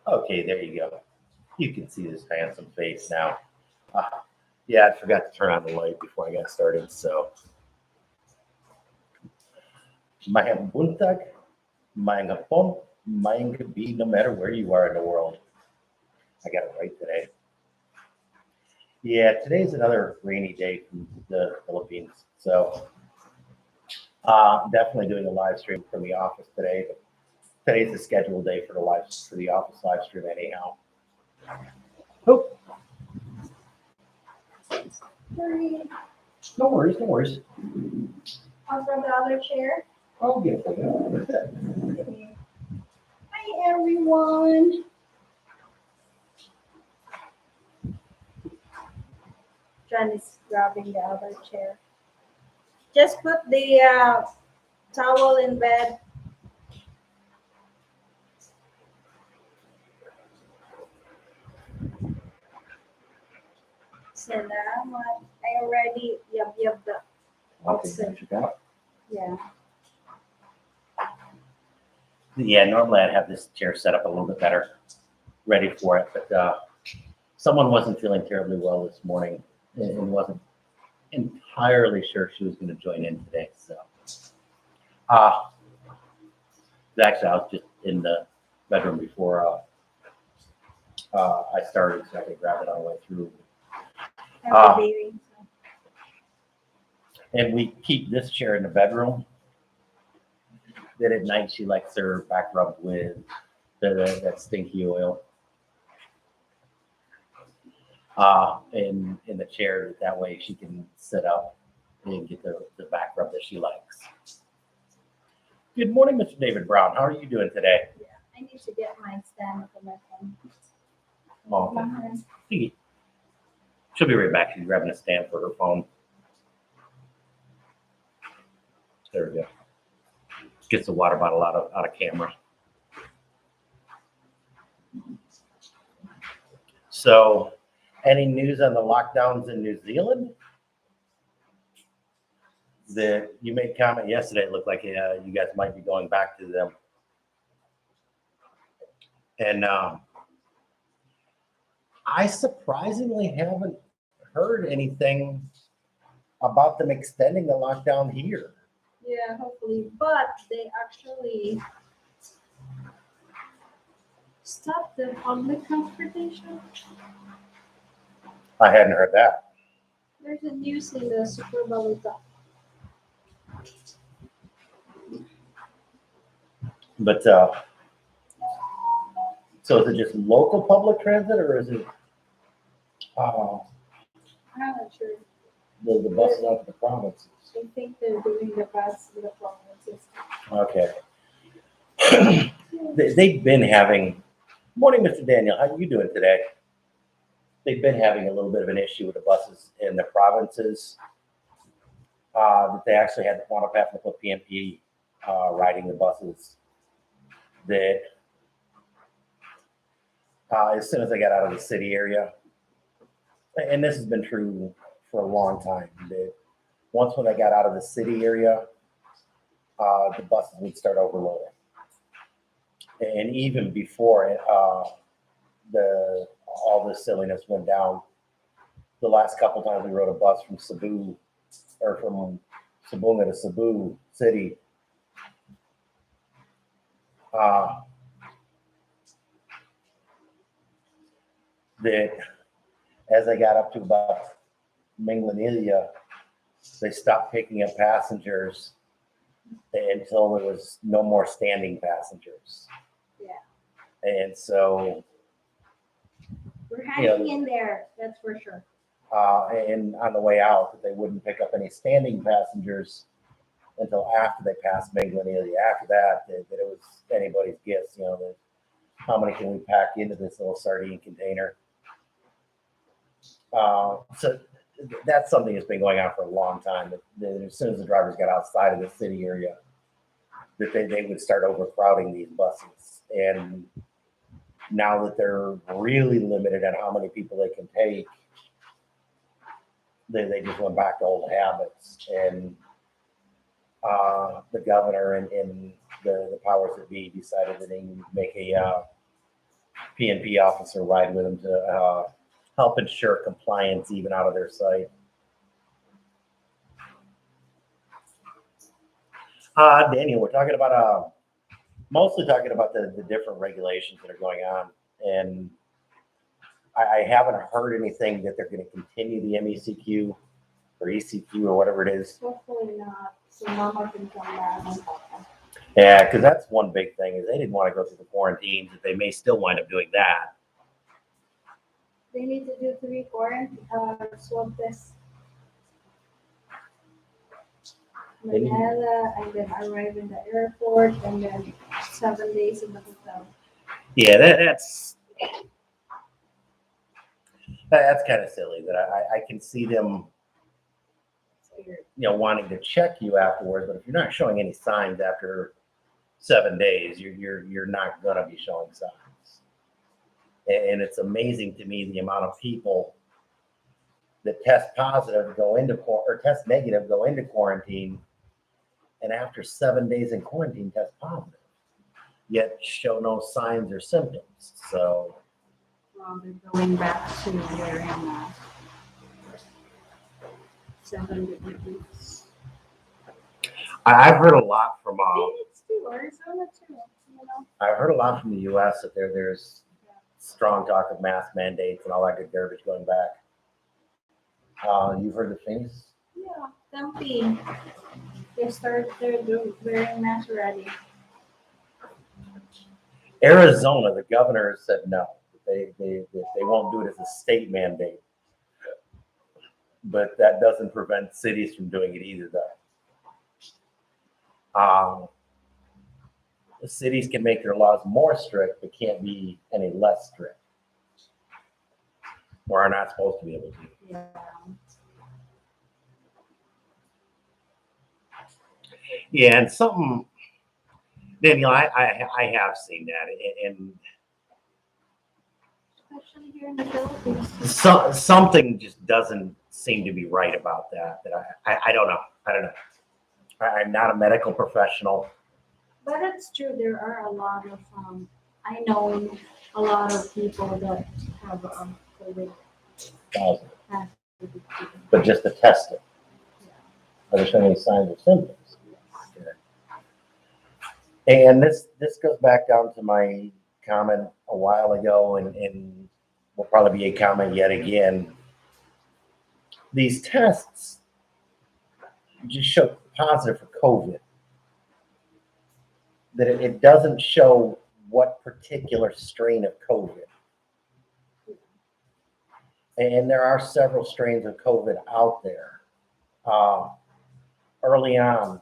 Okay, there you go. You can see this handsome face now. Uh, yeah, I forgot to turn on the light before I got started. So, Mahang buntag, Mahang hapon, Mahang gabi, no matter where you are in the world. I got it right today. Yeah, today's another rainy day from the Philippines. So, definitely doing a live stream from the office today. But today's the scheduled day for the office live stream anyhow. Oh, no worries, no worries. From the other chair. I'll get it for you. Okay. Hi everyone. John is grabbing the other chair. Just put the towel in bed. Salamat. I already yab the oxen. Yeah. Yeah, normally I'd have this chair set up a little bit better, ready for it, but someone wasn't feeling terribly well this morning and wasn't entirely sure she was going to join in today. So, actually, I was just in the bedroom before I started, so I could grab it on the way through. And we keep this chair in the bedroom. Then at night, she likes her back rubbed with that stinky oil. In the chair. That way she can sit up and get the back rub that she likes. Good morning, Mr. David Brown. How are you doing today? Yeah, I need to get my stand for my phone. Okay. She'll be right back. She's grabbing a stand for her phone. There we go. Gets the water bottle out of camera. So, any news on the lockdowns in New Zealand? That you made comment yesterday. It looked like you guys might be going back to them. And I surprisingly haven't heard anything about them extending the lockdown here. Yeah, hopefully. But they actually stopped the public transportation. I hadn't heard that. There's a news in the Super Balita. But so is it just local public transit, or is it I'm not sure. the buses out to the provinces? I think they're doing the bus in the provinces. Okay. They've been having. Morning, Mr. Daniel. How are you doing today? They've been having a little bit of an issue with the buses in the provinces. That they actually had to want to have to put PMP riding the buses. That as soon as they got out of the city area, and this has been true for a long time, that once when they got out of the city area, the buses would start overloading. And even before all this silliness went down, the last couple times we rode a bus from Cebu or from Cebu to Cebu City, that as they got up to about Minglanilla, they stopped picking up passengers until there was no more standing passengers. Yeah. And so we're hanging in there, that's for sure. And on the way out, that they wouldn't pick up any standing passengers until after they passed Minglanilla. After that, that it was anybody's guess, that how many can we pack into this little sardine container? So that's something that's been going on for a long time. That as soon as the drivers got outside of the city area, that they would start overcrowding these buses. And now that they're really limited on how many people they can take, they just went back to old habits. And the governor and the powers that be decided that they need to make PNP officer ride with them to help ensure compliance even out of their site. Daniel, we're talking about mostly talking about the different regulations that are going on, and I haven't heard anything that they're going to continue the MECQ or ECQ or whatever it is. Hopefully not. So Mama can come back and talk. Yeah, because that's one big thing is they didn't want to go through the quarantines. That they may still wind up doing that. They need to do 3 swab tests. They need- Manila, and then arrive in the airport, and then 7 days in the hotel. Yeah, that's kind of silly. That I can see them, wanting to check you afterwards. But if you're not showing any signs after 7 days, you're not gonna be showing signs. And it's amazing to me the amount of people that test positive go into or test negative go into quarantine, and after 7 days in quarantine test positive, yet show no signs or symptoms. So Well, they're going back to wearing masks. 7 degrees. I've heard a lot from Phoenix too, Arizona too. I've heard a lot from the U.S. that there's strong talk of mask mandates and all that good garbage going back. You've heard the things? Yeah, Tempe. They're wearing masks already. Arizona, the governor said no. They won't do it as a state mandate. But that doesn't prevent cities from doing it either, though. The cities can make their laws more strict, but can't be any less strict. Or are not supposed to be able to. Yeah. Yeah, and something, Daniel, I have seen that, and Especially here in the Philippines. something just doesn't seem to be right about that. I don't know. I'm not a medical professional. But it's true. There are a lot of I know a lot of people that have COVID. But just to test it. Are there showing any signs or symptoms? And this goes back down to my comment a while ago, and will probably be a comment yet again. These tests just show positive for COVID. That it doesn't show what particular strain of COVID. And there are several strains of COVID out there. Early on,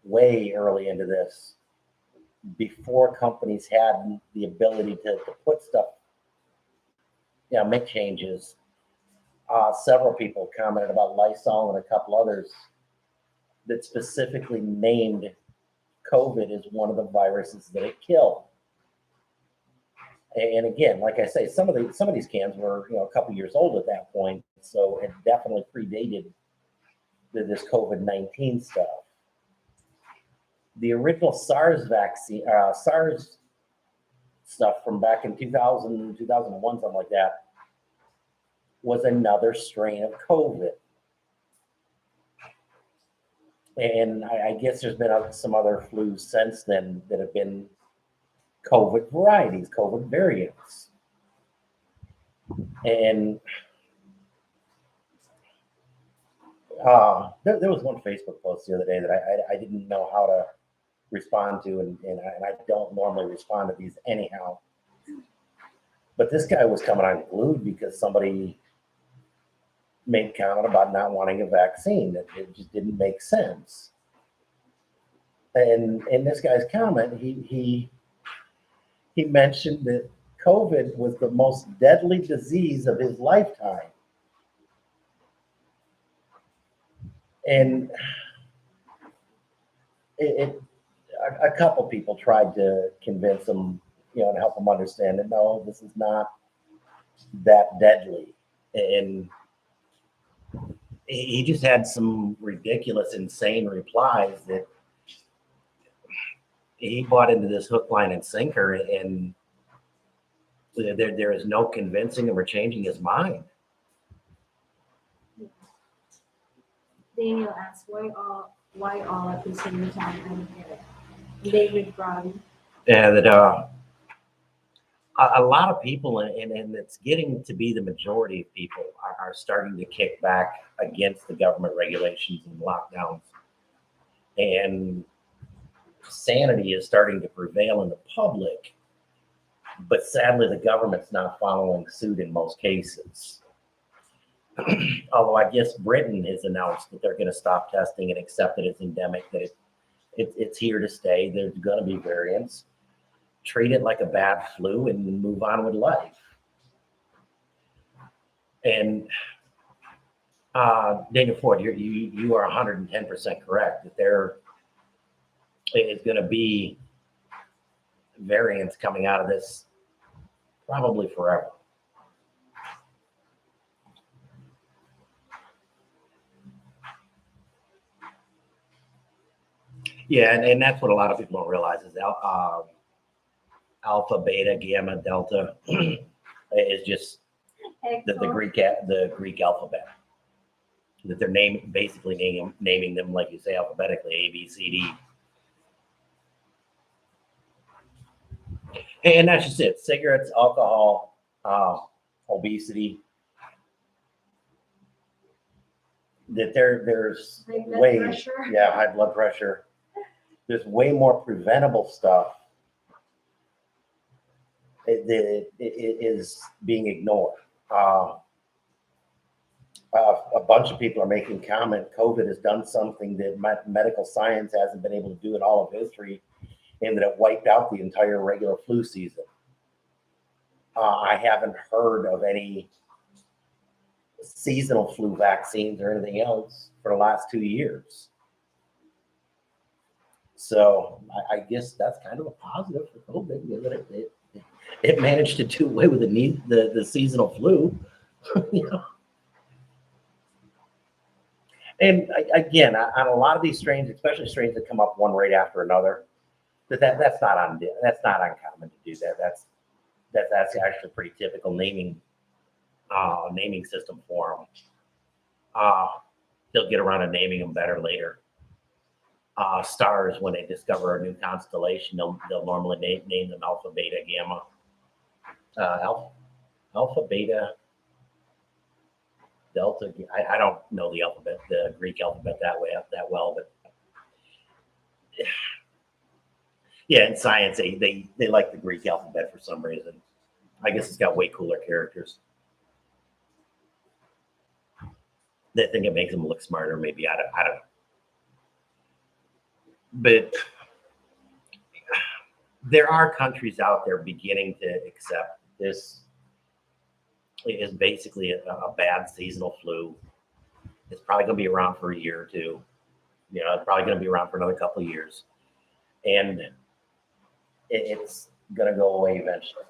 way early into this, before companies had the ability to put stuff, make changes, several people commented about Lysol and a couple others that specifically named COVID as one of the viruses that it killed. And again, like I say, some of these cans were a couple years old at that point, so it definitely predated this COVID-19 stuff. The original SARS vaccine, SARS stuff from back in 2000, 2001, something like that, was another strain of COVID. And I guess there's been some other flus since then that have been COVID varieties, COVID variants. And there was one Facebook post the other day that I didn't know how to respond to, and I don't normally respond to these anyhow. But this guy was coming unglued because somebody made comment about not wanting a vaccine. That it just didn't make sense. And in this guy's comment, he mentioned that COVID was the most deadly disease of his lifetime. And a couple people tried to convince him, and help him understand that no, this is not that deadly. And he just had some ridiculous, insane replies that he bought into this hook, line, and sinker. And There is no convincing him or changing his mind. Daniel asks, why all at the same time? I don't get it. David Brown. And that a lot of people, and it's getting to be the majority of people, are starting to kick back against the government regulations and lockdowns. And sanity is starting to prevail in the public, but sadly, the government's not following suit in most cases. Although I guess Britain has announced that they're going to stop testing and accept it as endemic, that it's here to stay. There's going to be variants. Treat it like a bad flu and move on with life. And Daniel Ford, you are 110% correct that there is going to be variants coming out of this probably forever. Yeah, and that's what a lot of people don't realize is alpha, beta, gamma, delta is just the Greek alphabet. That they're basically naming them, like you say, alphabetically, A, B, C, D. And that's just it. Cigarettes, alcohol, obesity. That there's way, high blood pressure. There's way more preventable stuff that is being ignored. A bunch of people are making comment. COVID has done something that medical science hasn't been able to do in all of history, and that it wiped out the entire regular flu season. I haven't heard of any seasonal flu vaccines or anything else for the last 2 years. So I guess that's kind of a positive for COVID, that it managed to do away with the seasonal flu. You know? And again, on a lot of these strains, especially strains that come up one right after another, that's not uncommon to do that. That's actually pretty typical naming system for them. They'll get around to naming them better later. Stars, when they discover a new constellation, they'll normally name them alpha, beta, gamma. Alpha, beta, delta. I don't know the Greek alphabet that well, but yeah, in science they like the Greek alphabet for some reason. I guess it's got way cooler characters. They think it makes them look smarter. Maybe I don't know. But there are countries out there beginning to accept this is basically a bad seasonal flu. It's probably going to be around for a year or two. It's probably going to be around for another couple of years. And it's going to go away eventually.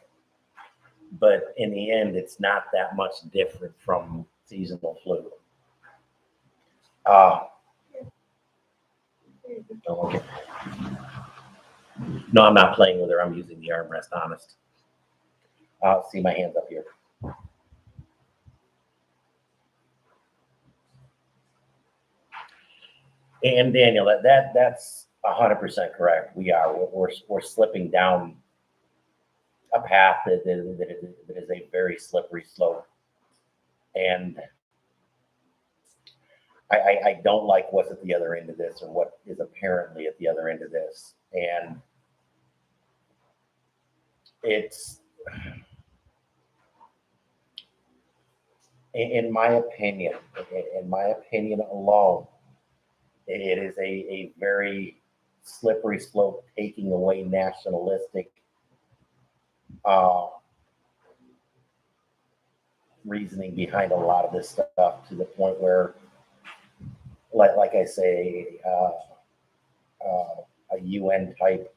But in the end, it's not that much different from seasonal flu. Okay. No, I'm not playing with her. I'm using the armrest, honest. See my hands up here. And Daniel, that's 100% correct. We're slipping down a path that is a very slippery slope, and I don't like what's at the other end of this, or what is apparently at the other end of this, and it's, in my opinion alone, it is a very slippery slope, taking away nationalistic reasoning behind a lot of this stuff, to the point where, like I say, a UN type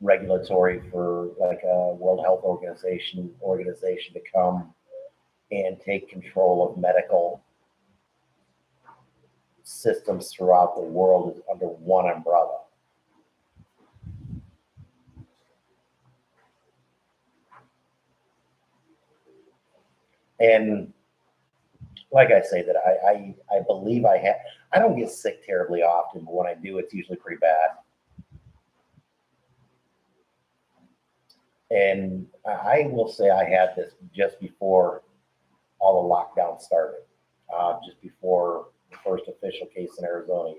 regulatory for like a World Health Organization to come and take control of medical systems throughout the world is under one umbrella. And like I say, that I believe I don't get sick terribly often, but when I do, it's usually pretty bad. And I will say I had this just before all the lockdown started, just before the first official case in Arizona.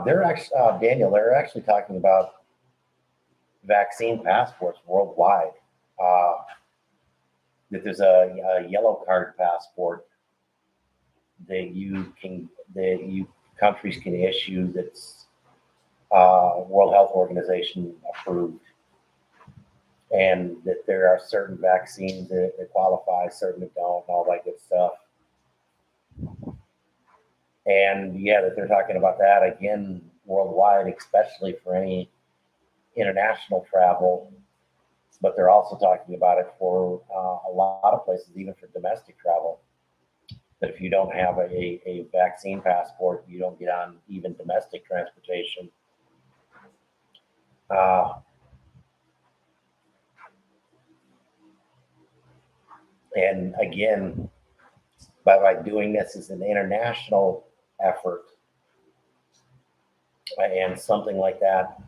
They're actually, Daniel, they're actually talking about vaccine passports worldwide. Uh, that there's a yellow card passport that you countries can issue that's World Health Organization approved, and that there are certain vaccines that qualify, certain that don't, all that good stuff. And yeah, that they're talking about that again worldwide, especially for any international travel. But they're also talking about it for a lot of places, even for domestic travel. That if you don't have a vaccine passport, you don't get on even domestic transportation. Uh, and again, by doing this as an international effort, and something like that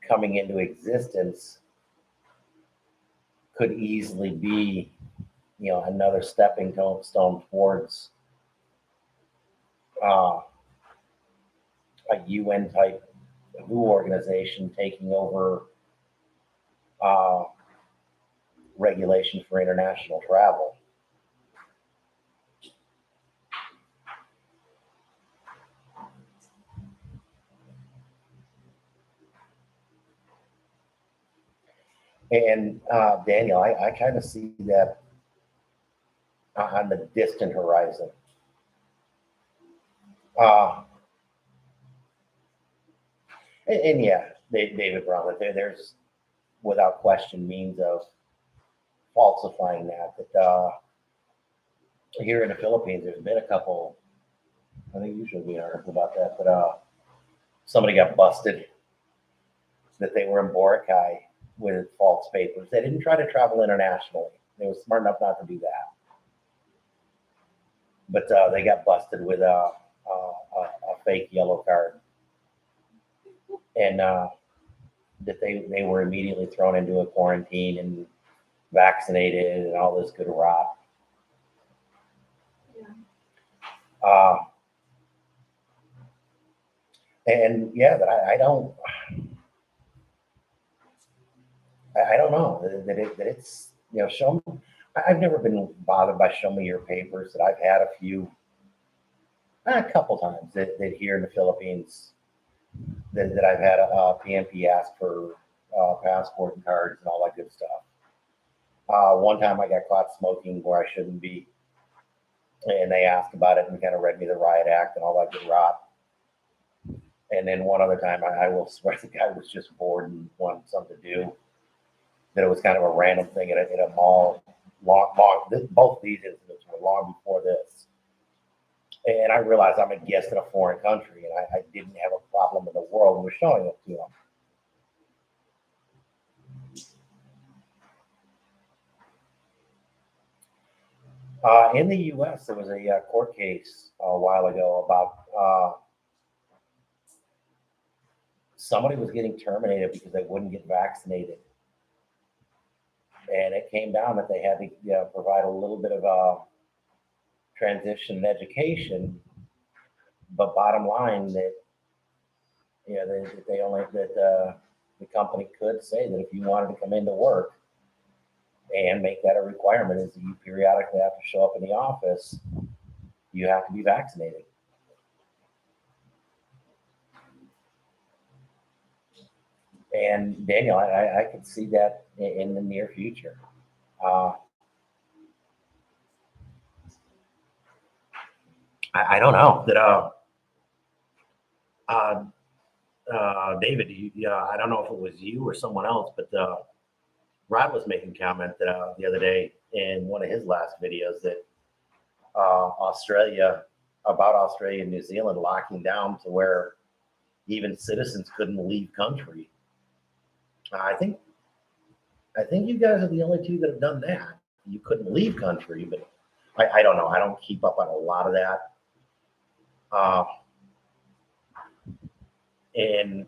coming into existence could easily be, another stepping stone towards uh, a UN type WHO organization taking over uh, regulation for international travel. And Daniel, I kind of see that on the distant horizon. Uh, and yeah, David Brown, there's without question means of falsifying that. That here in the Philippines, there's been a couple. I think usually we article about that, but somebody got busted that they were in Boracay with false papers. They didn't try to travel internationally. They were smart enough not to do that, but they got busted with a fake yellow card, and that they were immediately thrown into a quarantine and vaccinated and all this good rot. Yeah. Uh, and yeah, that I don't know that it's show me. I've never been bothered by show me your papers. That I've had a couple times that here in the Philippines that I've had a PNP ask for passport and cards and all that good stuff. One time I got caught smoking where I shouldn't be, and they asked about it and kind of read me the riot act and all that good rot. And then one other time, I will swear the guy was just bored and wanted something to do. That it was kind of a random thing at a mall. Both of these incidents were long before this. And I realized I'm a guest in a foreign country, and I didn't have a problem in the world with showing it to them. In the U.S., there was a court case a while ago about somebody was getting terminated because they wouldn't get vaccinated. And it came down that they had to provide a little bit of a transition and education, but bottom line that they only that the company could say that if you wanted to come into work and make that a requirement is that you periodically have to show up in the office, you have to be vaccinated. And Daniel, I could see that in the near future. I don't know that. Uh, David, I don't know if it was you or someone else, but Rod was making comment that the other day in one of his last videos that Australia and New Zealand locking down to where even citizens couldn't leave country. I think I think you guys are the only two that have done that. You couldn't leave country, but I don't know. I don't keep up on a lot of that. Uh, and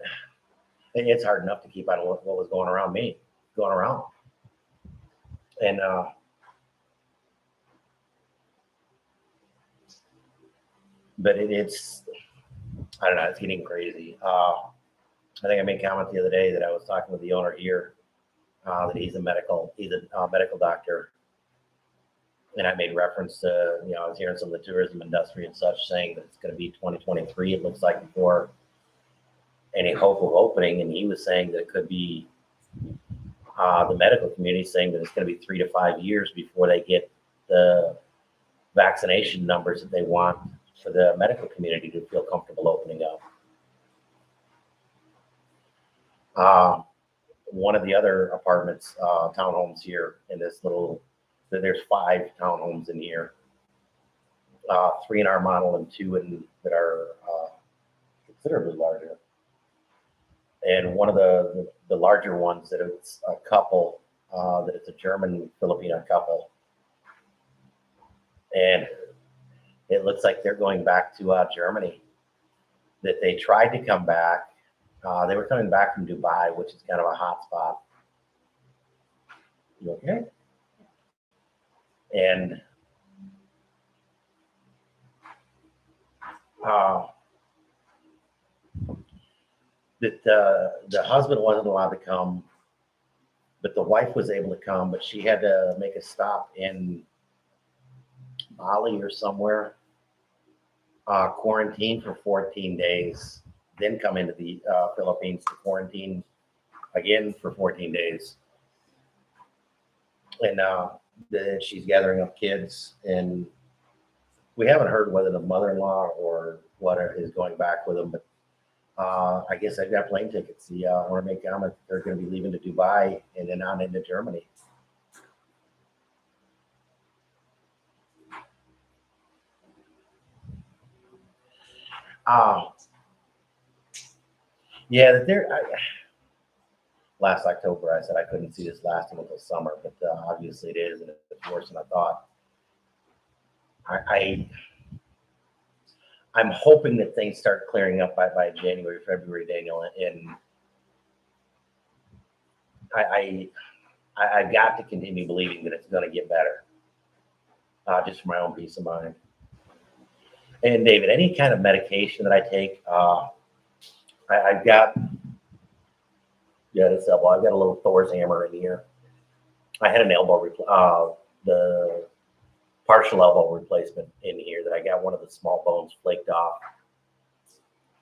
it's hard enough to keep on what was going around me, going around. And but it's I don't know, it's getting crazy. I think I made a comment the other day that I was talking with the owner here, that he's a medical doctor, and I made reference to, I was hearing some of the tourism industry and such saying that it's going to be 2023. It looks like before any hope of opening, and he was saying that it could be the medical community saying that it's going to be 3 to 5 years before they get the vaccination numbers that they want for the medical community to feel comfortable opening up. One of the other apartments, townhomes here in this there's 5 townhomes in here, 3 in our model and 2 that are considerably larger. And one of the larger ones that it's a couple, that it's a German Filipino couple, and it looks like they're going back to Germany. That they tried to come back. They were coming back from Dubai, which is kind of a hot spot. You okay? And that the husband wasn't allowed to come, but the wife was able to come, but she had to make a stop in Bali or somewhere, quarantine for 14 days, then come into the Philippines to quarantine again for 14 days. And then she's gathering up kids, and we haven't heard whether the mother-in-law or what is going back with them, but I guess I've got plane tickets. I want to make a comment. They're going to be leaving to Dubai and then on into Germany. Yeah, last October I said I couldn't see this lasting until summer, but obviously it is, and it's worse than I thought. I'm hoping that things start clearing up by January, February, Daniel, and I've got to continue believing that it's going to get better, just for my own peace of mind. And David, any kind of medication that I take, I've got, this elbow. I've got a little Thor's hammer in here. I had an the partial elbow replacement in here that I got one of the small bones flaked off,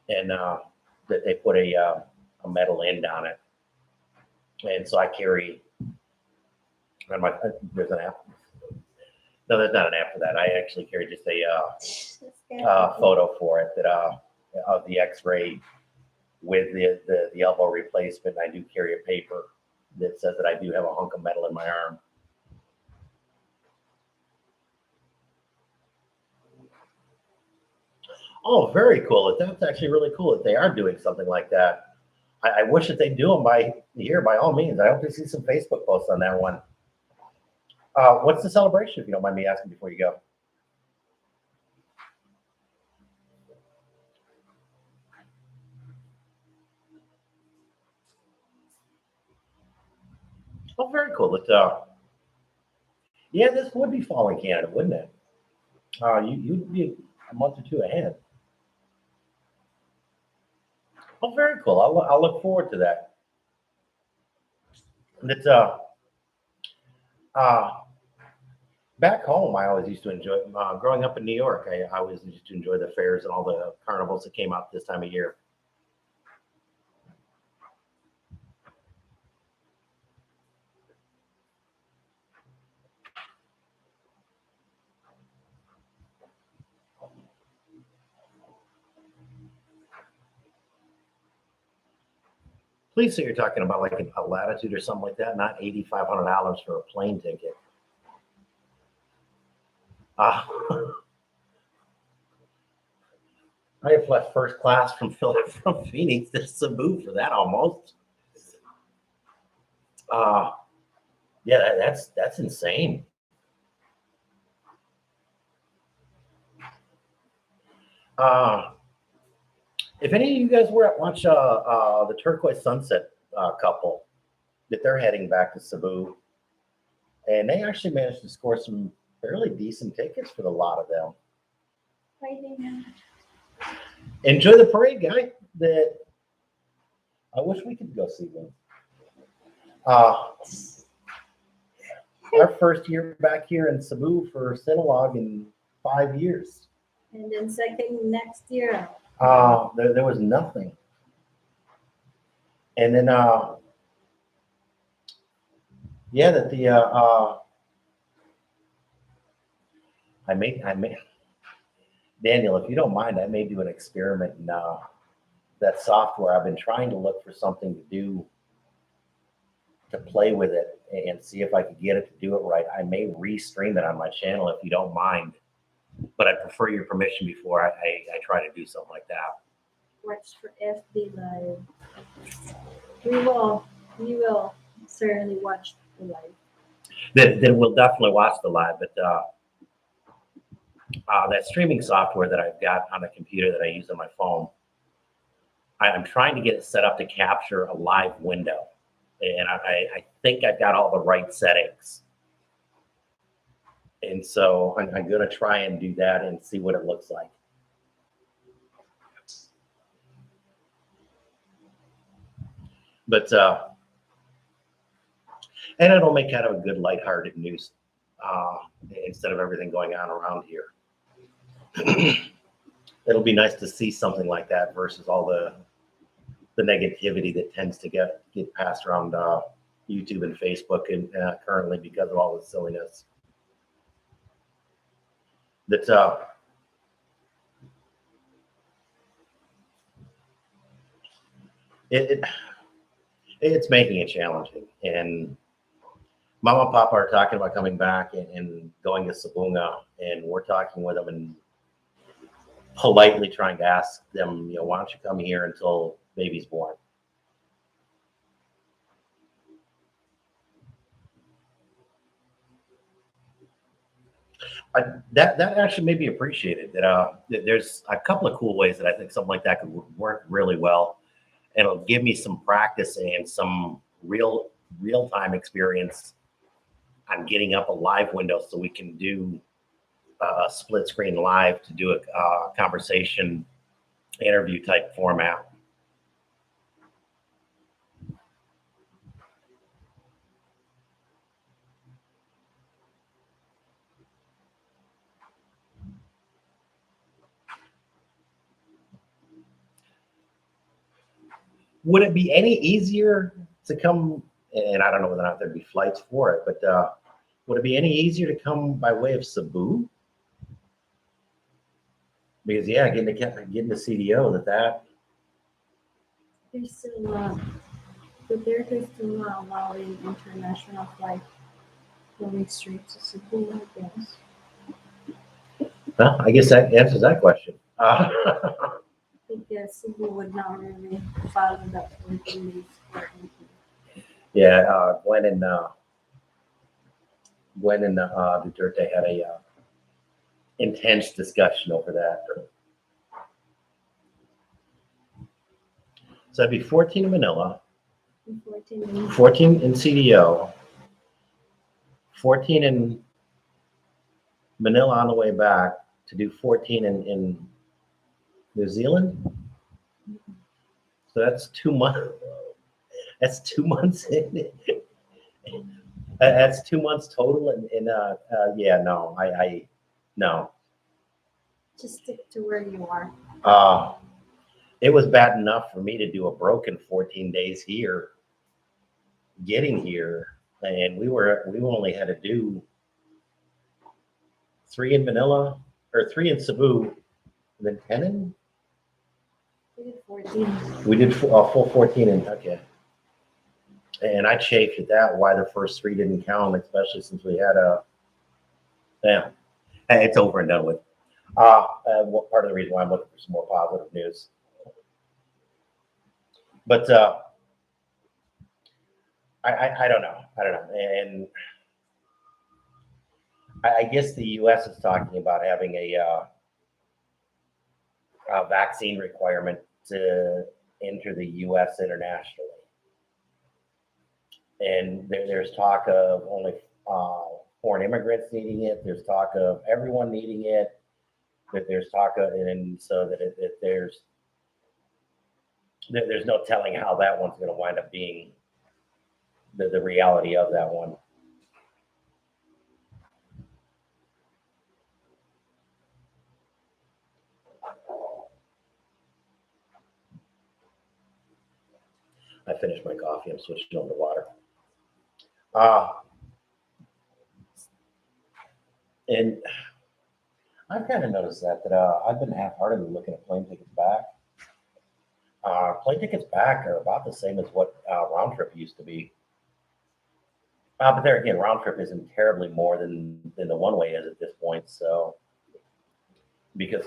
and that they put a metal end on it, and so I carry. There's an app. No, there's not an app for that. I actually carry just a photo for it that of the X-ray with the elbow replacement. I do carry a paper that says that I do have a hunk of metal in my arm. Oh, very cool. That's actually really cool that they are doing something like that. I wish that they do them by all means. I hope to see some Facebook posts on that one. What's the celebration, if you don't mind me asking before you go? Oh, very cool. Yeah, this would be fall in Canada, wouldn't it? You'd be a month or 2 ahead. Oh, very cool. I'll look forward to that. And it's back home. I always used to enjoy growing up in New York. I always used to enjoy the fairs and all the carnivals that came out this time of year. Please say you're talking about like a Latitude or something like that, not $8,500 for a plane ticket. I have left first class from Phoenix to Cebu for that almost. Yeah, that's insane. If any of you guys were at watch the Turquoise Sunset couple, that they're heading back to Cebu, and they actually managed to score some fairly decent tickets for the lot of them. Enjoy the parade, guy. That I wish we could go see one. Our first year back here in Cebu for Cinelogue in 5 years. And then second next year. There was nothing. And then yeah, that the I may Daniel, if you don't mind, I may do an experiment in that software. I've been trying to look for something to do to play with it and see if I could get it to do it right. I may re-stream it on my channel if you don't mind, but I prefer your permission before I try to do something like that. Watch for FB Live. We will certainly watch the live. Then we'll definitely watch the live, but that streaming software that I've got on a computer that I use on my phone, I'm trying to get it set up to capture a live window. And I think I've got all the right settings. And so I'm going to try and do that and see what it looks like. But, and it'll make kind of a good lighthearted news instead of everything going on around here. It'll be nice to see something like that versus all the negativity that tends to get passed around YouTube and Facebook and currently because of all the silliness. That it's making it challenging. And Mama and Papa are talking about coming back and going to Sabunga, and we're talking with them and politely trying to ask them, why don't you come here until baby's born? That actually may be appreciated. That there's a couple of cool ways that I think something like that could work really well, and it'll give me some practice and some real-time experience on getting up a live window so we can do a split screen live to do a conversation interview type format. Would it be any easier to come, and I don't know whether or not there'd be flights for it, but would it be any easier to come by way of Cebu? Because yeah, getting the CDO that There's still but they're still not allowing international flight going straight to Cebu, I guess. Well, I guess that answers that question. Because Cebu would not really follow that 14 days quarantine. Yeah, Gwen and Duterte had a intense discussion over that. So that'd be 14 in Manila, 14 in CDO, 14 in Manila on the way back to do 14 in New Zealand. So that's 2 months. That's 2 months in. That's 2 months total. Yeah, no, no. Just stick to where you are. It was bad enough for me to do a broken 14 days here, getting here, and we only had to do 3 in Manila or 3 in Cebu, and then 10 in. We did 14. We did full 14 in. Okay. And I chafed at that why the first 3 didn't count, especially since we had yeah, it's over and done with. What part of the reason why I'm looking for some more positive news. But I don't know. I don't know. And I guess the U.S. is talking about having a vaccine requirement to enter the U.S. internationally. And there's talk of only foreign immigrants needing it. There's talk of everyone needing it. That there's talk of, and so that there's no telling how that one's going to wind up being the reality of that one. I finished my coffee. I'm switching over to water. And I've kind of noticed that I've been half-heartedly looking at plane tickets back. Plane tickets back are about the same as what round trip used to be. But there again, round trip isn't terribly more than the one way is at this point. So, because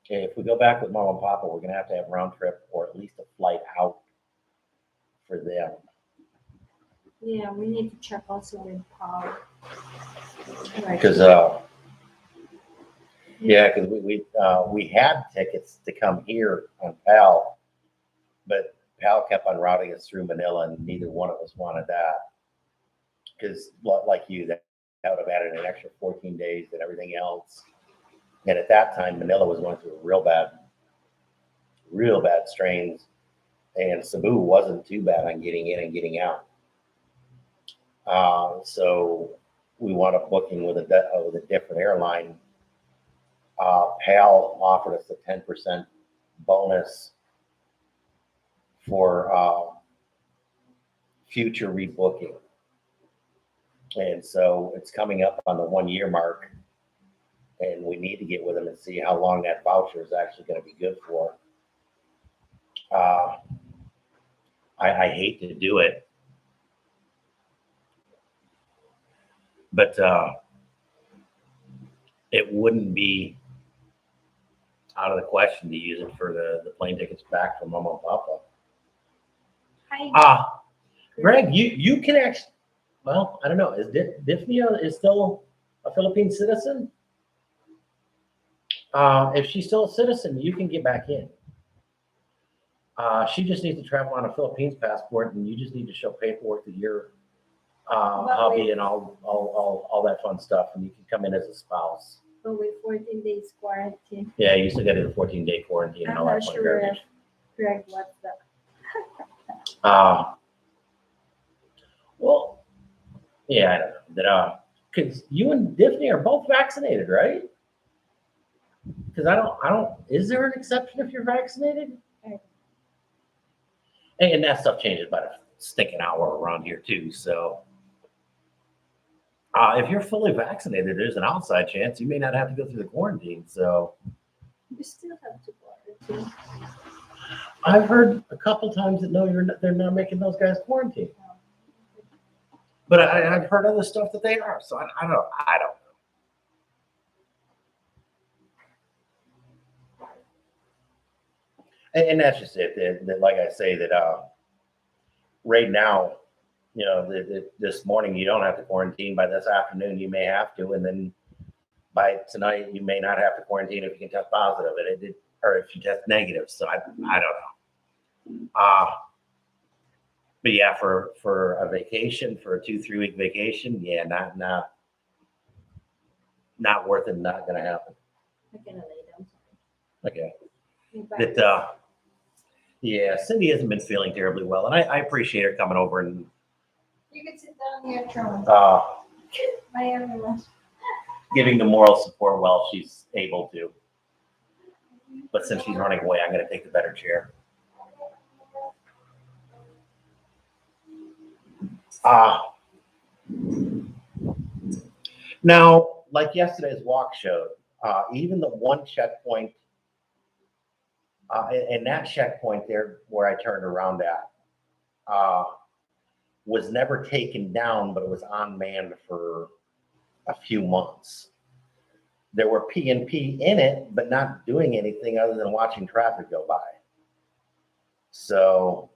if we go back with Mom and Papa, we're going to have round trip or at least a flight out for them. Yeah, we need to check also with Paul. Because we had tickets to come here on PAL, but PAL kept on routing us through Manila, and neither one of us wanted that. Because like you, that would have added an extra 14 days and everything else. And at that time, Manila was going through real bad strains, and Cebu wasn't too bad on getting in and getting out. So we wound up booking with a different airline. PAL offered us a 10% bonus for future rebooking. And so it's coming up on the 1 year mark, and we need to get with them and see how long that voucher is actually going to be good for. I hate to do it, but it wouldn't be out of the question to use it for the plane tickets back from Mama and Papa. Greg, you can actually. Well, I don't know. Is Difnia is still a Philippine citizen? If she's still a citizen, you can get back in. She just needs to travel on a Philippines passport, and you just need to show paperwork that you're hubby and all that fun stuff, and you can come in as a spouse. But with 14 days quarantine. Yeah, you still got to do 14-day quarantine and all that fun garbage. Greg, what's that? Well, yeah, I don't know. That because you and Daphne are both vaccinated, right? Because I don't. Is there an exception if you're vaccinated? Right. And that stuff changes by the stinking hour around here too. So, if you're fully vaccinated, there's an outside chance you may not have to go through the quarantine. So, You still have to quarantine. I've heard a couple times that no, they're not making those guys quarantine. But I've heard other stuff that they are. So I don't know. And that's just it. That like I say, that right now, you know, this morning you don't have to quarantine. By this afternoon, you may have to, and then by tonight, you may not have to quarantine if you can test positive, or if you test negative. So I don't know. But yeah, for a vacation, for a 2-3 week vacation, yeah, not worth it. Not gonna happen. I'm gonna lay down. Okay. But That yeah, Cindy hasn't been feeling terribly well, and I appreciate her coming over and you can sit down here, Charles. My ambulance. giving the moral support while she's able to. But since she's running away, I'm gonna take the better chair. Now, like yesterday's walk showed, even the one checkpoint, and that checkpoint there where I turned around at, was never taken down, but it was unmanned for a few months. There were P&P in it, but not doing anything other than watching traffic go by. So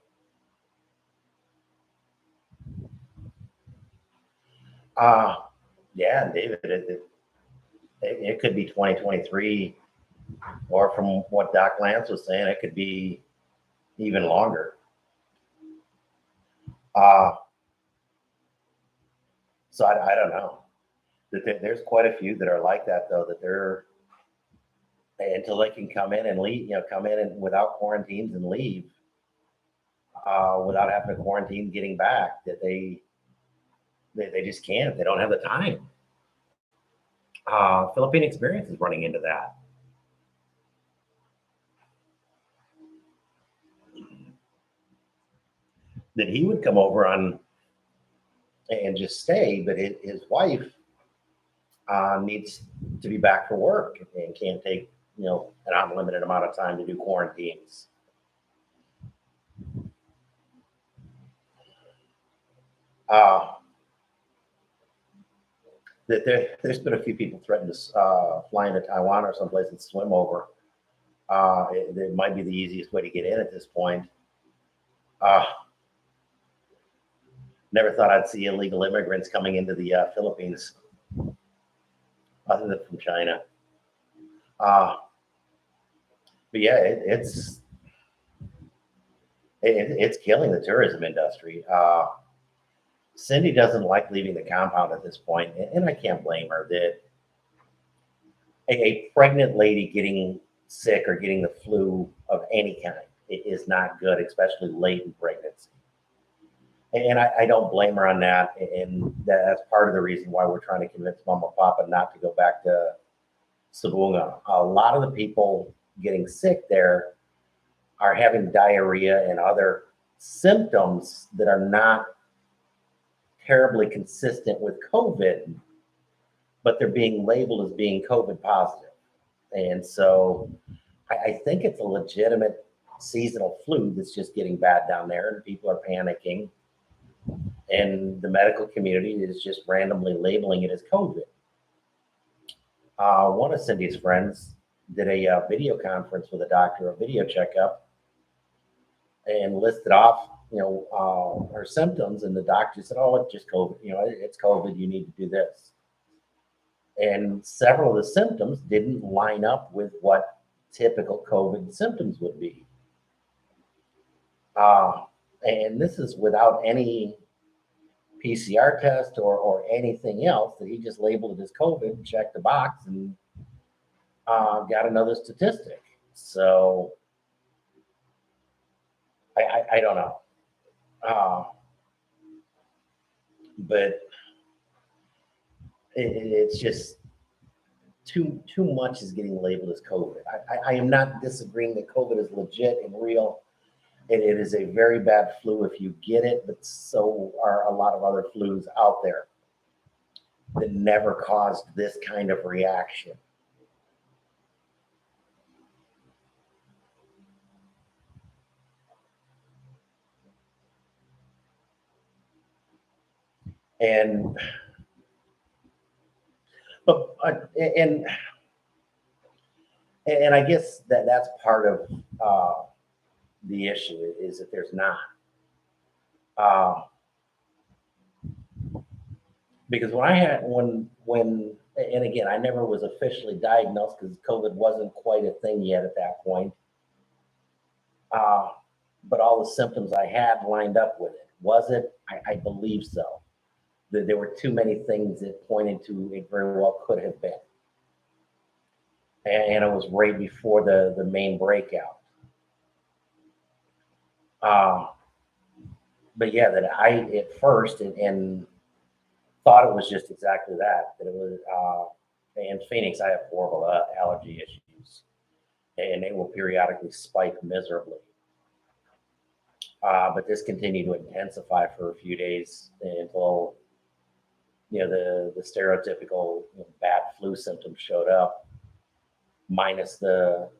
Yeah, David, it could be 2023, or from what Doc Lance was saying, it could be even longer. Uh, so I don't know. There's quite a few that are like that though. That they're until they can come in and leave, come in and without quarantines and leave, without having to quarantine getting back. That they just can't. They don't have the time. Philippine Experience is running into that. That he would come over on and just stay, but his wife needs to be back for work and can't take an unlimited amount of time to do quarantines. Uh, that there's been a few people threatened to fly into Taiwan or someplace and swim over. It might be the easiest way to get in at this point. Uh, Never thought I'd see illegal immigrants coming into the Philippines, other than from China. But yeah, it's killing the tourism industry. Cindy doesn't like leaving the compound at this point, and I can't blame her. That a pregnant lady getting sick or getting the flu of any kind, it is not good, especially late in pregnancy. And I don't blame her on that. And that's part of the reason why we're trying to convince Mama and Papa not to go back to Cebu. A lot of the people getting sick there are having diarrhea and other symptoms that are not terribly consistent with COVID, but they're being labeled as being COVID positive. And so I think it's a legitimate seasonal flu that's just getting bad down there, and people are panicking. And the medical community is just randomly labeling it as COVID. One of Cindy's friends did a video conference with a doctor, a video checkup, and listed off, her symptoms. And the doctor said, "Oh, it's just COVID. It's COVID. You need to do this." And several of the symptoms didn't line up with what typical COVID symptoms would be. And this is without any PCR test or anything else. That he just labeled it as COVID, checked the box, and got another statistic. So I don't know. Uh, but it's just too much is getting labeled as COVID. I am not disagreeing that COVID is legit and real. It is a very bad flu if you get it, but so are a lot of other flus out there that never caused this kind of reaction. And but and I guess that's part of the issue is that there's not. Uh, because when and again, I never was officially diagnosed because COVID wasn't quite a thing yet at that point. Uh, but all the symptoms I had lined up with it. Was it? I believe so. There were too many things that pointed to it very well could have been. And it was right before the main breakout. Uh, but yeah, that I at first and thought it was just exactly that. That it was in Phoenix. I have horrible allergy issues, and they will periodically spike miserably. But this continued to intensify for a few days until the stereotypical bad flu symptoms showed up, minus the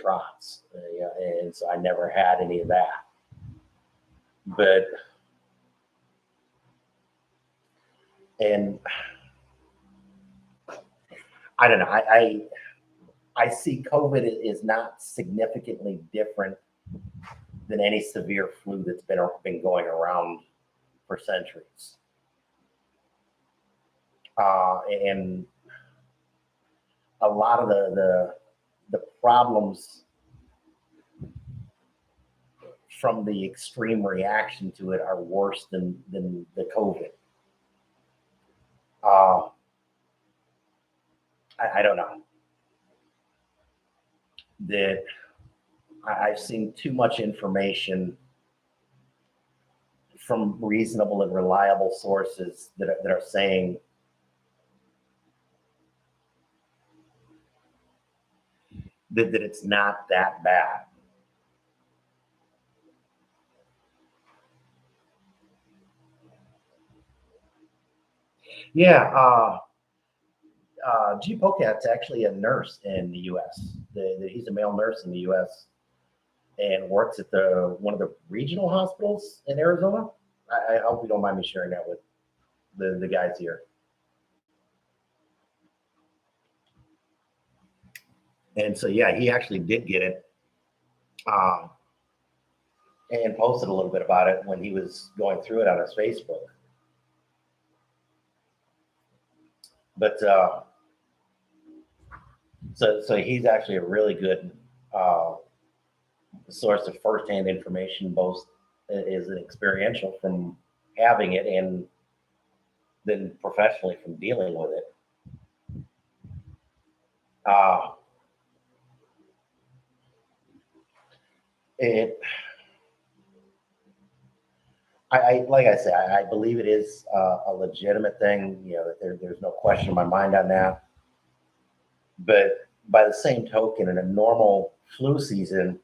trots. And so I never had any of that. But and I don't know. I see COVID is not significantly different than any severe flu that's been going around for centuries. And a lot of the problems from the extreme reaction to it are worse than the COVID. Uh, I don't know that I've seen too much information from reasonable and reliable sources that are saying that it's not that bad. Yeah, G. Pocat's actually a nurse in the U.S. He's a male nurse in the U.S. and works at the one of the regional hospitals in Arizona. I hope you don't mind me sharing that with the guys here. And so, yeah, he actually did get it, uh, and posted a little bit about it when he was going through it on his Facebook. But so he's actually a really good uh, source of firsthand information, both is an experiential from having it and then professionally from dealing with it. Uh, it like I said, I believe it is a legitimate thing. You know, that there's no question in my mind on that. But by the same token, in a normal flu season,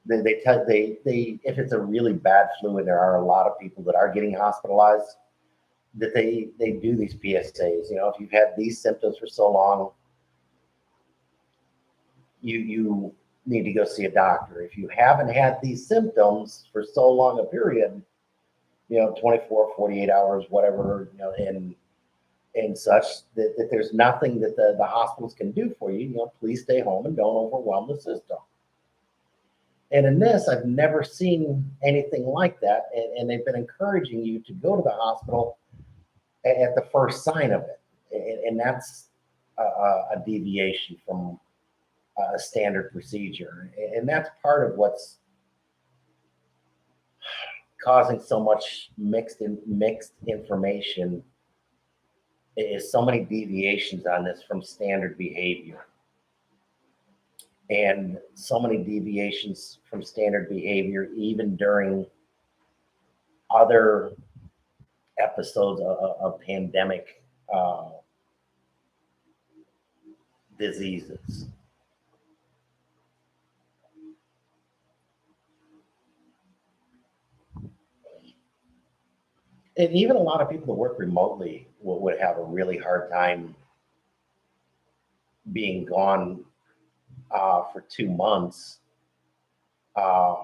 they if it's a really bad flu and there are a lot of people that are getting hospitalized, that they do these PSAs. You know, if you've had these symptoms for so long, you need to go see a doctor. If you haven't had these symptoms for so long a period, you know, 24, 48 hours, whatever, you know, and such, that there's nothing that the hospitals can do for you, you know, please stay home and don't overwhelm the system. And in this, I've never seen anything like that. And they've been encouraging you to go to the hospital at the first sign of it. And that's a deviation from a standard procedure. And that's part of what's causing so much mixed information is so many deviations on this from standard behavior and so many deviations from standard behavior even during other episodes of pandemic uh, diseases. And even a lot of people that work remotely would have a really hard time being gone for 2 months uh,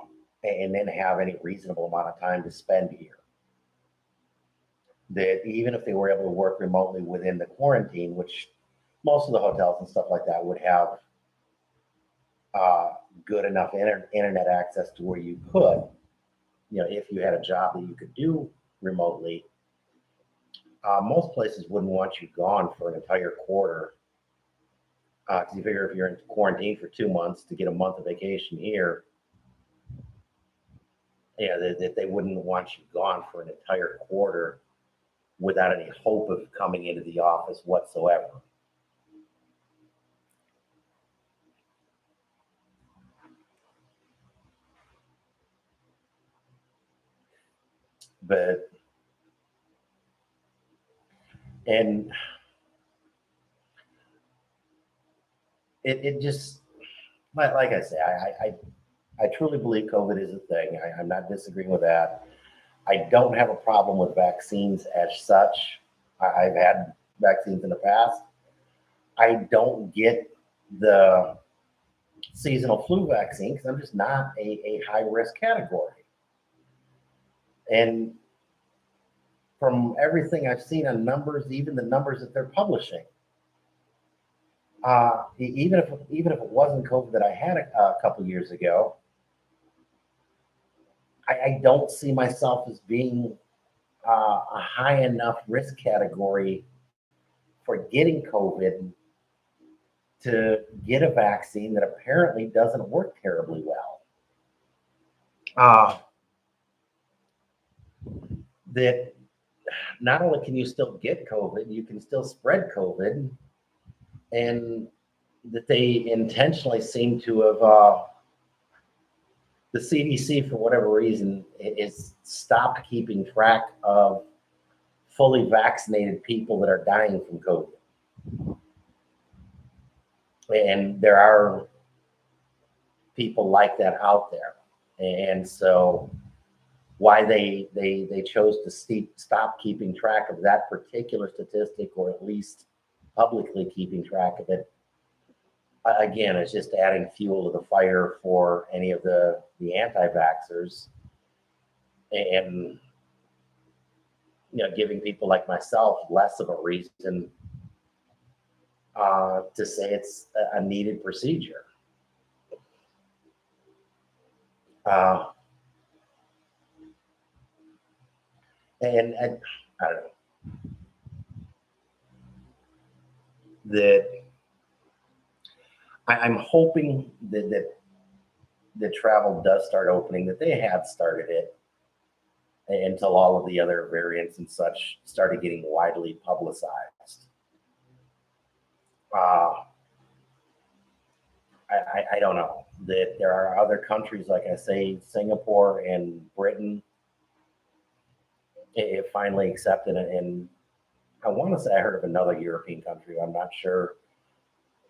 and then have any reasonable amount of time to spend here. That even if they were able to work remotely within the quarantine, which most of the hotels and stuff like that would have uh, good enough internet access to where you could, you know, if you had a job that you could do remotely, most places wouldn't want you gone for an entire quarter. Because you figure if you're in quarantine for 2 months to get a month of vacation here, yeah, that they wouldn't want you gone for an entire quarter without any hope of coming into the office whatsoever. But and it just like I say, I truly believe COVID is a thing. I'm not disagreeing with that. I don't have a problem with vaccines as such. I've had vaccines in the past. I don't get the seasonal flu vaccine because I'm just not a high risk category. And from everything I've seen on numbers, even the numbers that they're publishing, even if it wasn't COVID that I had a couple years ago, I don't see myself as being a high enough risk category for getting COVID to get a vaccine that apparently doesn't work terribly well. That not only can you still get COVID, you can still spread COVID, and that they intentionally seem to have, the CDC, for whatever reason, is stopped keeping track of fully vaccinated people that are dying from COVID. And there are people like that out there. And so why they chose to stop keeping track of that particular statistic, or at least publicly keeping track of it, again, it's just adding fuel to the fire for any of the anti-vaxxers, and giving people like myself less of a reason to say it's a needed procedure. And I don't know that I'm hoping that the travel does start opening, that they had started it until all of the other variants and such started getting widely publicized. I don't know that there are other countries, like I say, Singapore and Britain, it finally accepted it. And I want to say I heard of another European country, I'm not sure,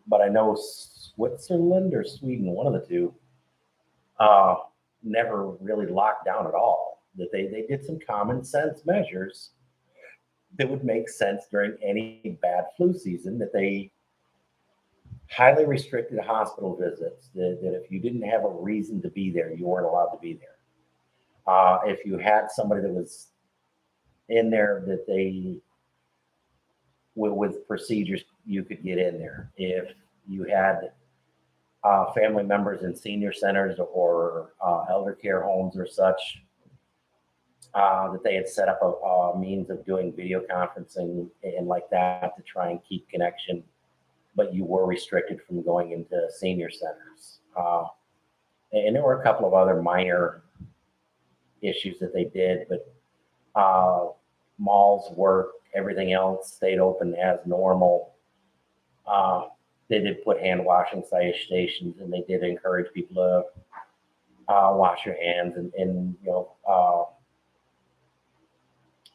but I know Switzerland or Sweden, one of the two, never really locked down at all. That they did some common sense measures that would make sense during any bad flu season, that they highly restricted hospital visits, that if you didn't have a reason to be there, you weren't allowed to be there. If you had somebody that was in there, that they, with procedures, you could get in there. If you had family members in senior centers or elder care homes or such, that they had set up a means of doing video conferencing and like that to try and keep connection, but you were restricted from going into senior centers. And there were a couple of other minor issues that they did, but malls worked, everything else stayed open as normal. They did put hand washing stations, and they did encourage people to wash your hands and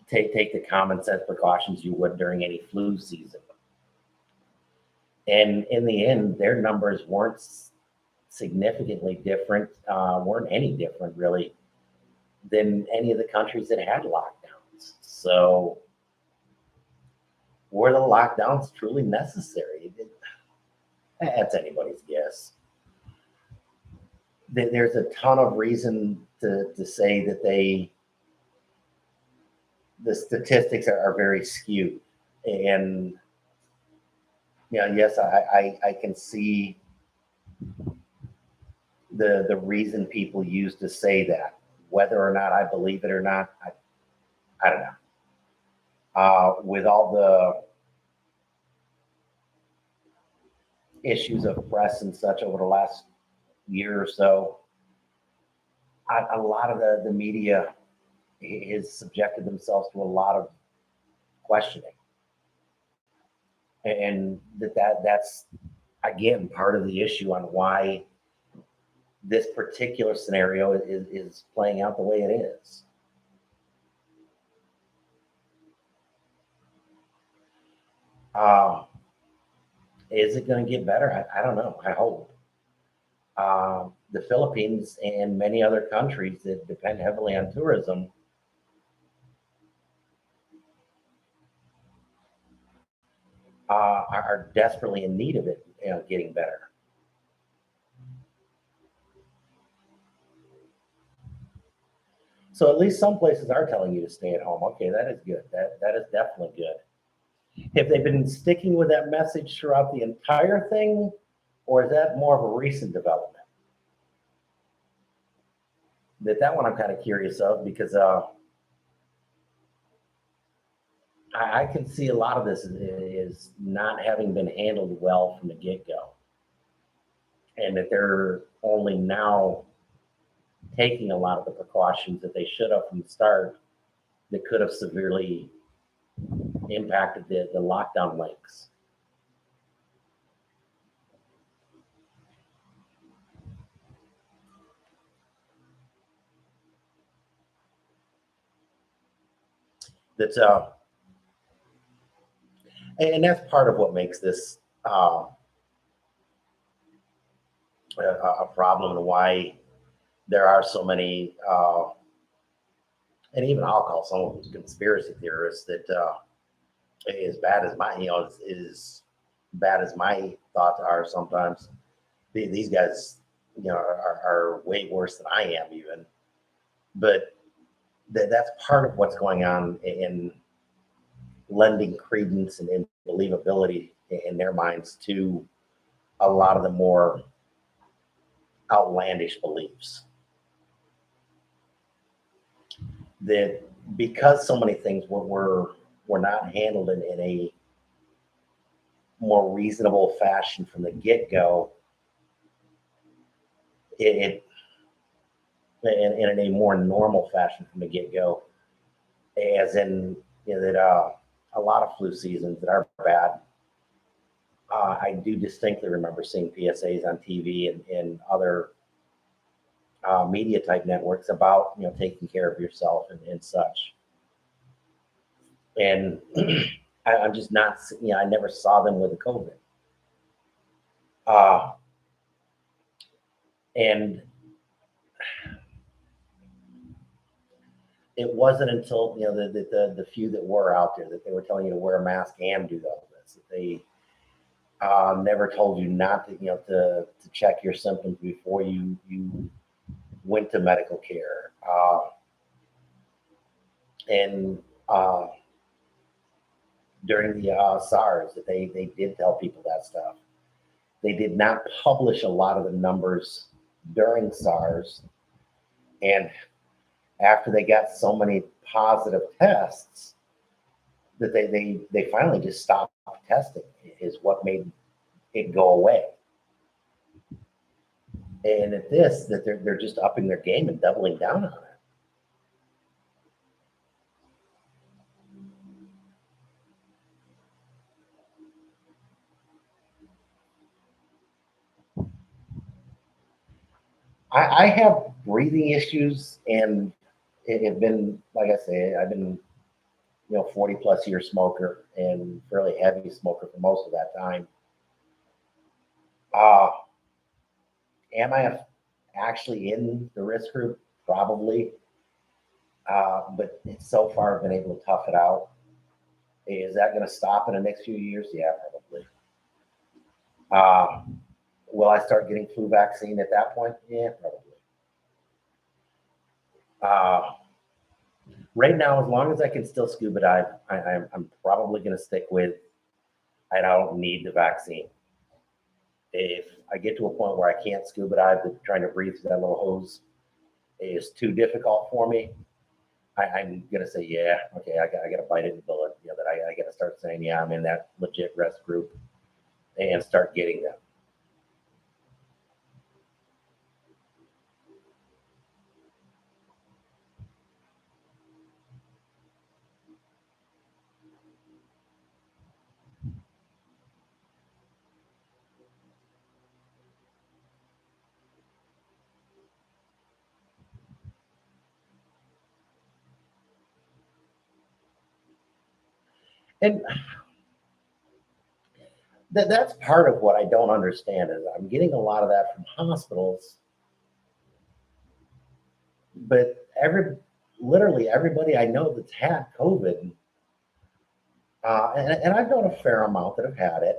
take the common sense precautions you would during any flu season. And in the end, their numbers weren't significantly different, weren't any different really than any of the countries that had lockdowns. So were the lockdowns truly necessary? That's anybody's guess. There's a ton of reason to say that the statistics are very skewed. And yes, I can see the reason people use to say that. Whether or not I believe it or not, I don't know. With all the issues of press and such over the last year or so, a lot of the media has subjected themselves to a lot of questioning. And that's again part of the issue on why this particular scenario is playing out the way it is. Is it going to get better? I don't know. I hope. The Philippines and many other countries that depend heavily on tourism are desperately in need of it, getting better. So at least some places are telling you to stay at home. Okay, that is good. That is definitely good. Have they been sticking with that message throughout the entire thing, or is that more of a recent development? That one I'm kind of curious of, because I can see a lot of this is not having been handled well from the get-go, and that they're only now taking a lot of the precautions that they should have from the start that could have severely impacted the lockdown lengths. That's and that's part of what makes this a problem, and why there are so many, and even I'll call some of them conspiracy theorists that as bad as my, as bad as my thoughts are sometimes, these guys, are way worse than I am even. But that's part of what's going on in lending credence and believability in their minds to a lot of the more outlandish beliefs. That because so many things were not handled in a more reasonable fashion from the get-go, it and in a more normal fashion from the get-go, as in, that a lot of flu seasons that are bad. I do distinctly remember seeing PSAs on TV and other media type networks about taking care of yourself and such. And I'm just not, I never saw them with the COVID. Uh, and it wasn't until the few that were out there that they were telling you to wear a mask and do all this. That they never told you not to to check your symptoms before you went to medical care. And during the SARS, that they did tell people that stuff. They did not publish a lot of the numbers during SARS, and after they got so many positive tests, that they finally just stopped testing, is what made it go away. And at this, that they're just upping their game and doubling down on it. I have breathing issues, and it have been, like I say, I've been 40 plus year smoker and fairly heavy smoker for most of that time. Uh, am I actually in the risk group? Probably. But so far I've been able to tough it out. Is that going to stop in the next few years? Yeah, probably. Uh, will I start getting flu vaccine at that point? Yeah, probably. Uh, right now, as long as I can still scuba dive, I'm probably going to stick with, I don't need the vaccine. If I get to a point where I can't scuba dive, trying to breathe through that little hose is too difficult for me, I'm gonna say, yeah, okay, I got to bite it and bullet. That I got to start saying, yeah, I'm in that legit rest group, and start getting them. And that's part of what I don't understand is I'm getting a lot of that from hospitals, but literally everybody I know that's had COVID, and I've known a fair amount that have had it.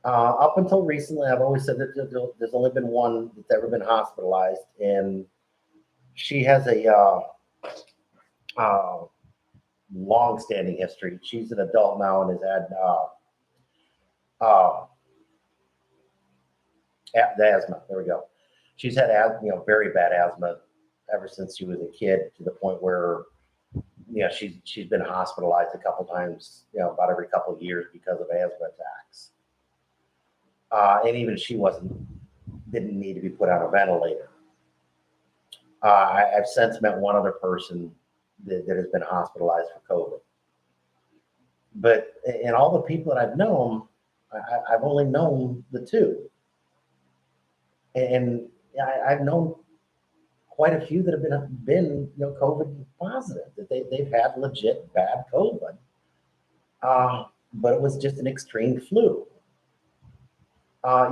Up until recently, I've always said that there's only been one that's ever been hospitalized, and she has a uh, long-standing history. She's an adult now and has had uh, the asthma. There we go. She's had very bad asthma ever since she was a kid, to the point where she's been hospitalized a couple times, about every couple of years because of asthma attacks. And even she didn't need to be put on a ventilator. I've since met one other person that has been hospitalized for COVID. But in all the people that I've known, I've only known the two. And I've known quite a few that have been COVID positive, that they've had legit bad COVID. But it was just an extreme flu.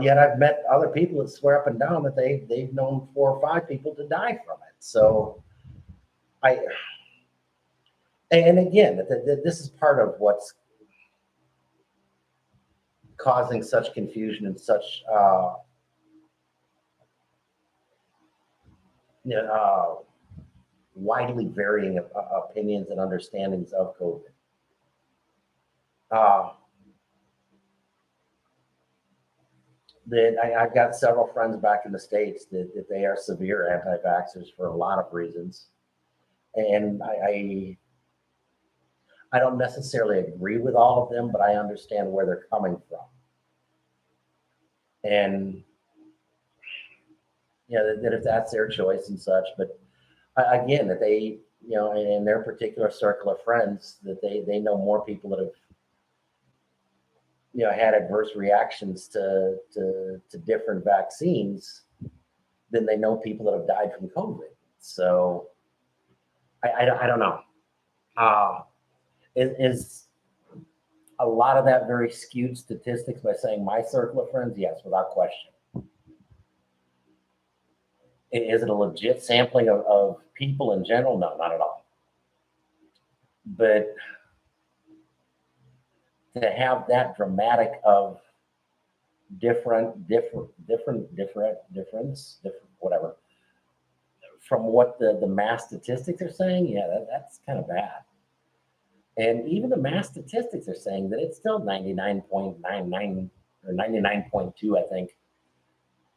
Yet I've met other people that swear up and down that they've known 4 or 5 people to die from it. So and again, this is part of what's causing such confusion and such widely varying opinions and understandings of COVID. That I've got several friends back in the States that they are severe anti-vaxxers for a lot of reasons. And I don't necessarily agree with all of them, but I understand where they're coming from. And that if that's their choice and such, but again, that they, in their particular circle of friends, that they know more people that have had adverse reactions to different vaccines than they know people that have died from COVID. So I don't know. Is a lot of that very skewed statistics by saying my circle of friends? Yes, without question. Is it a legit sampling of people in general? No, not at all. But to have that dramatic of difference, whatever, from what the mass statistics are saying, that's kind of bad. And even the mass statistics are saying that it's still 99.99 or 99.2, I think,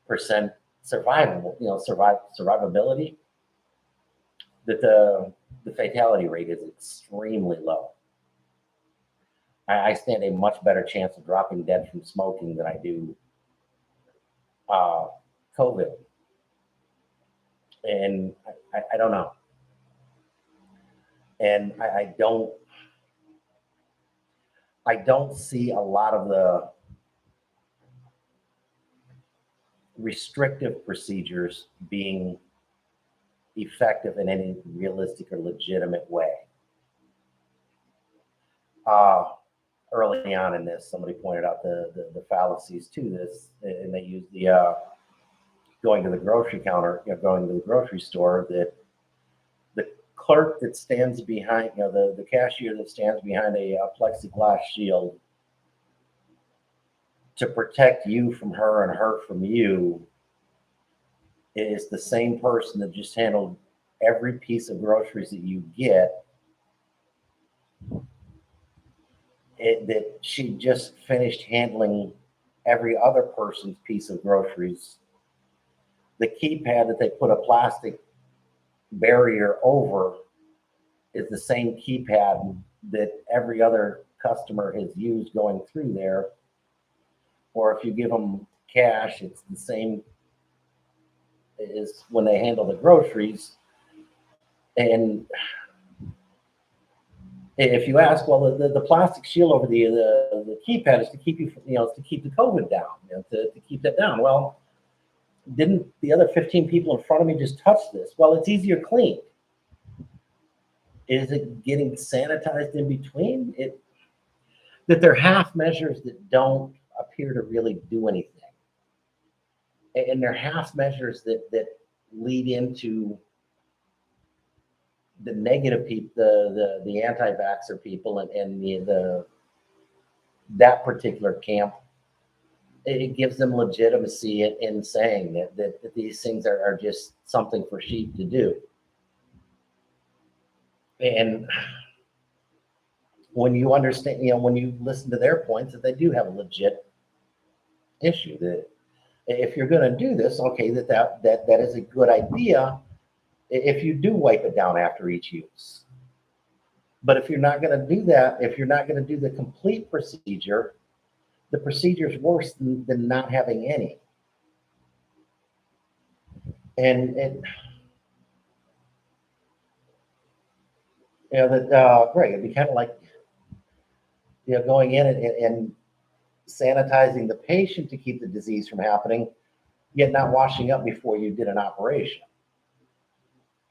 percent survivability, that the fatality rate is extremely low. I stand a much better chance of dropping dead from smoking than I do COVID. And I don't know. And I don't see a lot of the restrictive procedures being effective in any realistic or legitimate way. Early on in this, somebody pointed out the fallacies to this, and they used the going to the grocery counter, going to the grocery store, that the clerk that stands behind, the cashier that stands behind a plexiglass shield to protect you from her and her from you is the same person that just handled every piece of groceries that you get. That she just finished handling every other person's piece of groceries. The keypad that they put a plastic barrier over is the same keypad that every other customer has used going through there. Or if you give them cash, it's the same as when they handle the groceries. And if you ask, well, the plastic shield over the keypad is to keep you, to keep the COVID down, to keep that down. Well, didn't the other 15 people in front of me just touch this? Well, it's easier cleaned. Is it getting sanitized in between? That they're half measures that don't appear to really do anything. And they're half measures that lead into the negative people, the anti-vaxxer people, and that particular camp. It gives them legitimacy in saying that these things are just something for sheep to do. And when you understand, when you listen to their points, that they do have a legit issue, that if you're going to do this, okay, that is a good idea if you do wipe it down after each use. But if you're not going to do that, if you're not going to do the complete procedure, the procedure is worse than not having any. And Greg, it'd be kind of like, going in and sanitizing the patient to keep the disease from happening, yet not washing up before you did an operation.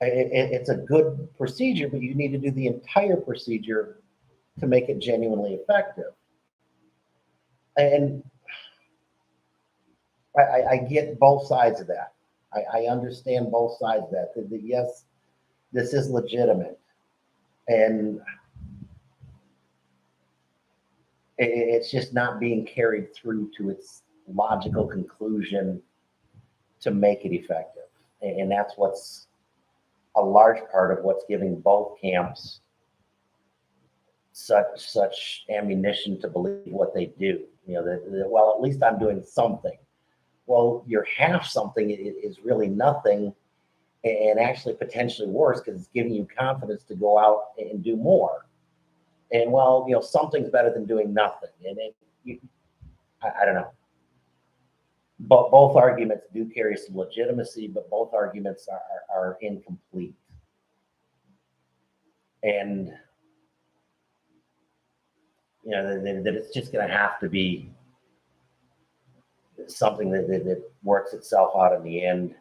It's a good procedure, but you need to do the entire procedure to make it genuinely effective. And I get both sides of that. I understand both sides of that. That yes, this is legitimate, and it's just not being carried through to its logical conclusion to make it effective. And that's what's a large part of what's giving both camps such ammunition to believe what they do. Well, at least I'm doing something. Well, your half something is really nothing, and actually potentially worse because it's giving you confidence to go out and do more. And well, something's better than doing nothing. And I don't know. But both arguments do carry some legitimacy, but both arguments are incomplete. And that it's just going to have to be something that works itself out in the end.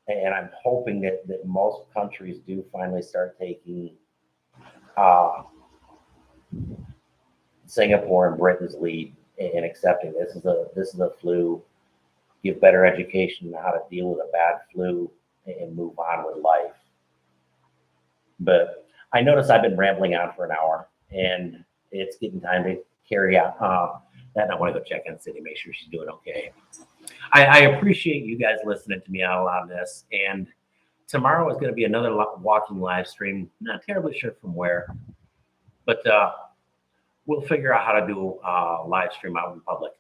And I'm hoping that most countries do finally start taking Singapore and Britain's lead in accepting this is a flu. Give better education on how to deal with a bad flu and move on with life. But I notice I've been rambling on for an hour, and it's getting time to carry out. That I want to go check on Cindy, make sure she's doing okay. I appreciate you guys listening to me out on this. And tomorrow is going to be another walking live stream. Not terribly sure from where, but we'll figure out how to do a live stream out in public.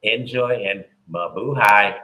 Enjoy and mabuhay.